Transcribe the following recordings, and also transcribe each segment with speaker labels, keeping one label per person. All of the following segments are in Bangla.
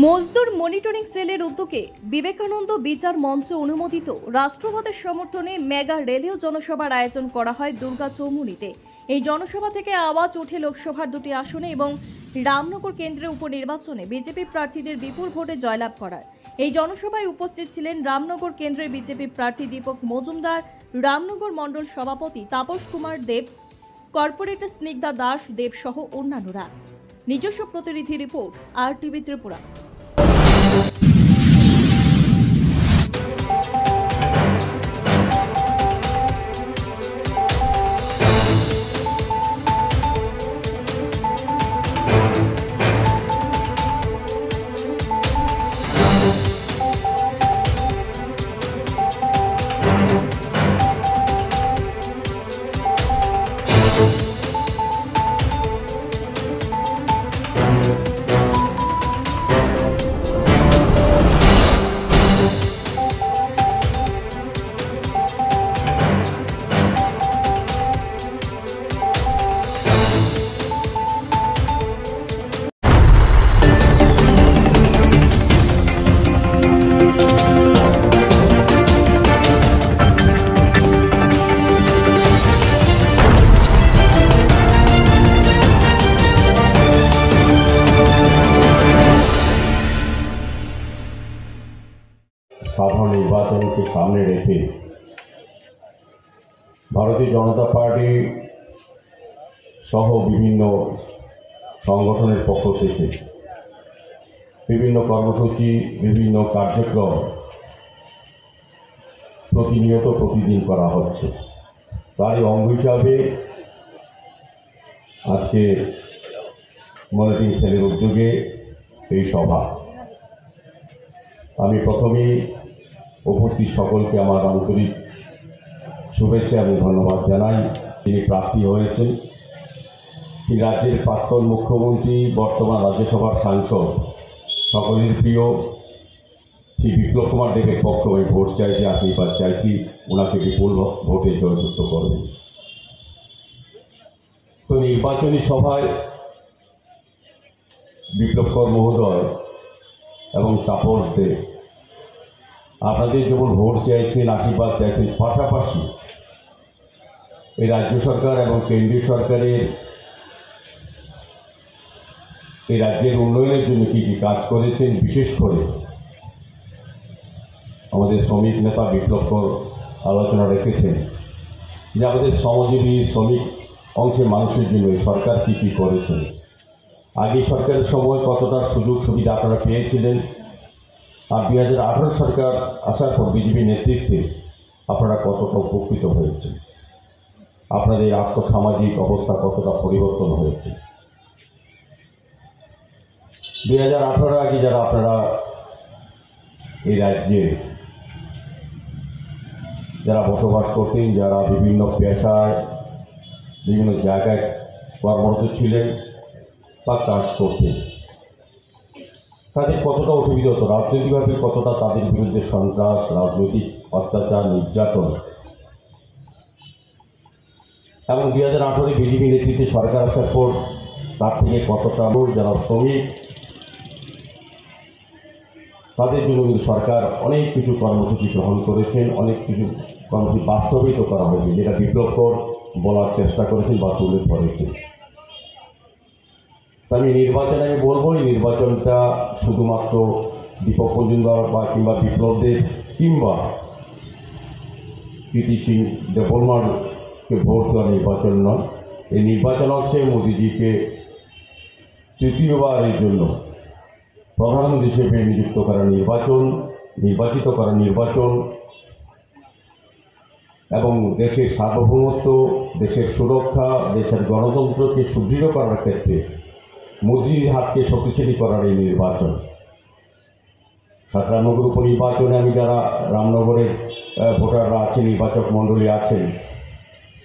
Speaker 1: মজদুর মনিটরিং সেলের উদ্যোগে বিবেকানন্দ বিচার মঞ্চ অনুমোদিত রাষ্ট্রপতির সমর্থনে মেগা রেলীয় জনসভার আয়োজন করা হয় দুর্গা চৌমুহনীতে। এই জনসভা থেকে আওয়াজ ওঠে লোকসভার দুটি আসনে এবং রামনগর কেন্দ্রের উপনির্বাচনে বিজেপি প্রার্থীদের বিপুল ভোটে জয়লাভ করার। এই জনসভায় উপস্থিত ছিলেন রামনগর কেন্দ্রের বিজেপি প্রার্থী দীপক মজুমদার, রামনগর মণ্ডল সভাপতি তাপস কুমার দেব, কর্পোরেটর স্নিগ্ধা দাস দেব সহ অন্যান্যরা। নিজস্ব প্রতিনিধি রিপোর্ট, RTV ত্রিপুরা।
Speaker 2: সাধারণ নির্বাচনকে সামনে রেখে ভারতীয় জনতা পার্টি সহ বিভিন্ন সংগঠনের পক্ষ থেকে বিভিন্ন কর্মসূচি, বিভিন্ন কার্যক্রম প্রতিনিয়ত প্রতিদিন করা হচ্ছে। তারই অঙ্গ হিসাবে আজকে মনিটরিং সেলের উদ্যোগে এই সভা। আমি প্রথমেই উপস্থিত সকলকে আমার আন্তরিক শুভেচ্ছা এবং ধন্যবাদ জানাই। তিনি প্রার্থী হয়েছেন, তিনি রাজ্যের প্রাক্তন মুখ্যমন্ত্রী, বর্তমান রাজ্যসভার সাংসদ, সকলের প্রিয় শ্রী বিপ্লব কুমার দেবের পক্ষ হয়ে ভোট চাইছি, আশীর্বাদ চাইছি, ওনাকে বিপুল ভোটে জয়যুক্ত করবেন। তো নির্বাচনী সভায় বিপ্লব কর মহোদয় এবং তাপস দেব আপনাদের যেমন ভোট চাইছেন, আশীর্বাদ চাইছেন, পাশাপাশি এই রাজ্য সরকার এবং কেন্দ্রীয় সরকারের এই রাজ্যের উন্নয়নের জন্য কী কী কাজ করেছেন, বিশেষ করে আমাদের শ্রমিক নেতা বিপ্লব কর আলোচনা রেখেছেন যে আমাদের শ্রমজীবী শ্রমিক অংশের মানুষের জন্য সরকার কী কী করেছেন, আগে সরকারের সময় কতটা সুযোগ সুবিধা আপনারা পেয়েছিলেন, আর 2018 সরকার আসার পর বিজেপি নেতৃত্বে আপনারা কতটা উপকৃত হয়েছে, আপনাদের আর্থসামাজিক অবস্থা কতটা পরিবর্তন হয়েছে। 2018 আগে যারা আপনারা এই রাজ্যে যারা বসবাস করতেন, যারা বিভিন্ন পেশায় বিভিন্ন জায়গায় কর্মরত ছিলেন বা কাজ করতেন, তাদের কতটা অসুবিধা হতো, রাজনৈতিকভাবে কতটা তাদের বিরুদ্ধে সন্ত্রাস, রাজনৈতিক অত্যাচার, নির্যাতন। এবং 2018 বিজেপি নেতৃত্বে সরকার আসার পর তার থেকে কতটা যারা শ্রমিক, তাদের জন্য কিন্তু সরকার অনেক কিছু কর্মসূচি গ্রহণ করেছেন, অনেক কিছু কর্মসূচি বাস্তবায়িত করা হয়েছে, যেটা বিপ্লব কর বলার চেষ্টা করেছেন বা তুলে ধরেছেন। আমি নির্বাচনে বলবো, এই নির্বাচনটা শুধুমাত্র দীপক মজুমদার বা কিংবা বিপ্লবদের কিংবা কৃতি সিং দেববর্মাকে ভোট দেওয়া নির্বাচন নয়। এই নির্বাচন হচ্ছে মোদিজিকে তৃতীয়বারের জন্য প্রধানমন্ত্রী হিসেবে নিযুক্ত করা নির্বাচন, নির্বাচিত করা নির্বাচন এবং দেশের সার্বভৌমত্ব, দেশের সুরক্ষা, দেশের গণতন্ত্রকে সুদৃঢ় করার ক্ষেত্রে মোদির হাতকে শক্তিশালী করার এই নির্বাচন। রামনগর উপনির্বাচনে আমি যারা রামনগরের ভোটাররা আছেন, নির্বাচক মণ্ডলী আছেন,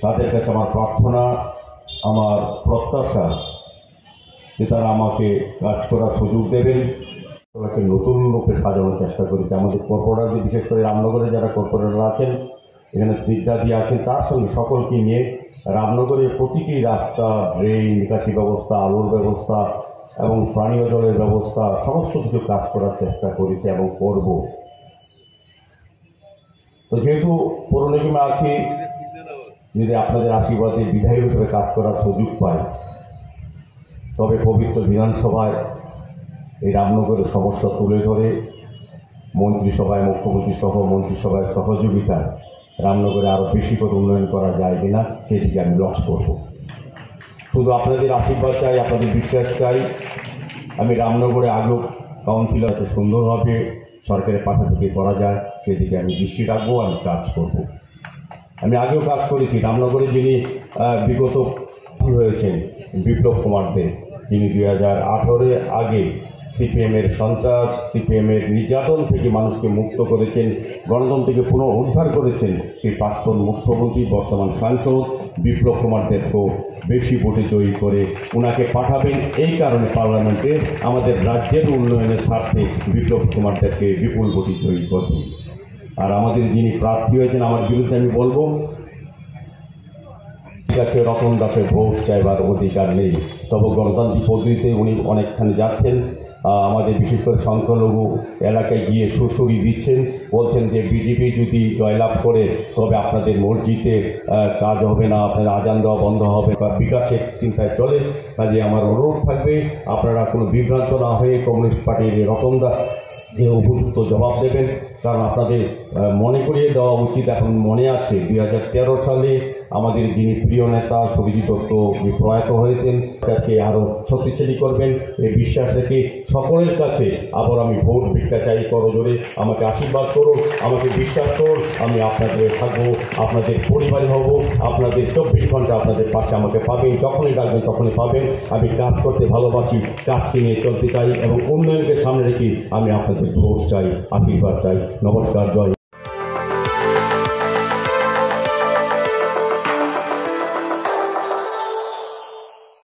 Speaker 2: তাদের কাছে আমার প্রার্থনা, আমার প্রত্যাশা যে তারা আমাকে কাজ করার সুযোগ দেবেন, তাদেরকে নতুন রূপে সাজানোর চেষ্টা করেছে। আমাদের কর্পোরেটর, বিশেষ করে রামনগরে যারা কর্পোরেটর আছেন, এখানে স্নিগ্ধা দিয়ে আছেন, তার সঙ্গে সকলকে নিয়ে রামনগরের প্রতিটি রাস্তা, ড্রেন, নিকাশি ব্যবস্থা, আলোর ব্যবস্থা, এবং পানীয় জলের ব্যবস্থা সমস্ত কিছু কাজ করার চেষ্টা করেছে এবং করব। তো যেহেতু পৌর নিগমে আছি, যদি আপনাদের আশীর্বাদে বিধায়ক হিসেবে কাজ করার সুযোগ পাই, তবে পবিত্র বিধানসভায় এই রামনগরের সমস্যা তুলে ধরে মন্ত্রিসভায়, মুখ্যমন্ত্রী সহ মন্ত্রিসভায় সহযোগিতায় রামনগরে আরও বেশি করে উন্নয়ন করা যায় কিনা সেদিকে আমি লক্ষ্য করব। শুধু আপনাদের আশীর্বাদ চাই, আপনাদের বিশ্বাস চাই। আমি রামনগরে আগেও কাউন্সিলরকে সুন্দরভাবে সরকারের পাশা থেকে করা যায় সেদিকে আমি দৃষ্টি রাখবো, আমি কাজ করব। আমি আগেও কাজ করেছি। রামনগরে যিনি বিগত হয়েছেন বিপ্লব কুমার দে, যিনি 2018 আগে সিপিএমের সন্ত্রাস, সিপিএমের নির্যাতন থেকে মানুষকে মুক্ত করেছেন, গণতন্ত্রকে পুনরুদ্ধার করেছেন, সেই প্রাক্তন মুখ্যমন্ত্রী বর্তমান সাংসদ বিপ্লব কুমার দেবকেও বেশি ভোটে জয়ী করে ওনাকে পাঠাবেন। এই কারণে পার্লামেন্টে আমাদের রাজ্যের উন্নয়নের স্বার্থে বিপ্লব কুমার দেবকে বিপুল ভোটে জয়ী করবেন। আর আমাদের যিনি প্রার্থী হয়েছেন আমার বিরুদ্ধে আমি বলবো, কাছে রতন দাসের ভোট চাইবার অধিকার নেই। তবে গণতান্ত্রিক পদ্ধতিতে উনি অনেকখানি যাচ্ছেন। আমাদের বিশেষ করে সংখ্যালঘু এলাকায় গিয়ে সুরসুরি দিচ্ছেন, বলছেন যে বিজেপি যদি জয়লাভ করে তবে আপনাদের মসজিদে কাজ হবে না, আপনাদের আজান দেওয়া বন্ধ হবে বা বিকাশের চিন্তায় চলে। কাজে আমার অনুরোধ থাকবে আপনারা কোনো বিভ্রান্ত না হয়ে কমিউনিস্ট পার্টির রতন দাস যে উপযুক্ত জবাব দেবেন। কারণ আপনাদের মনে করিয়ে দেওয়া উচিত, এখন মনে আছে 2013 সালে আমাদের যিনি প্রিয় নেতা সুবিজিৎ দত্ত প্রয়াত হয়েছেন, তাকে আরও শক্তিশালী করবেন এই বিশ্বাস রেখে সকলের কাছে আবার আমি ভোট ভিক্ষা চাই, করজোরে আমাকে আশীর্বাদ করুন, আমাকে বিশ্বাস করুন, আমি আপনাদের থাকবো, আপনাদের পরিবারে হব, আপনাদের 24 ঘন্টা আপনাদের পাশে আমাকে পাবেন, যখনই ডাকবেন তখনই পাবেন। আমি কাজ করতে ভালোবাসি, কাজকে নিয়ে চলতে চাই এবং উন্নয়নকে সামনে রেখে আমি আপনাদের ভোট চাই, আশীর্বাদ চাই। নমস্কার, জয়।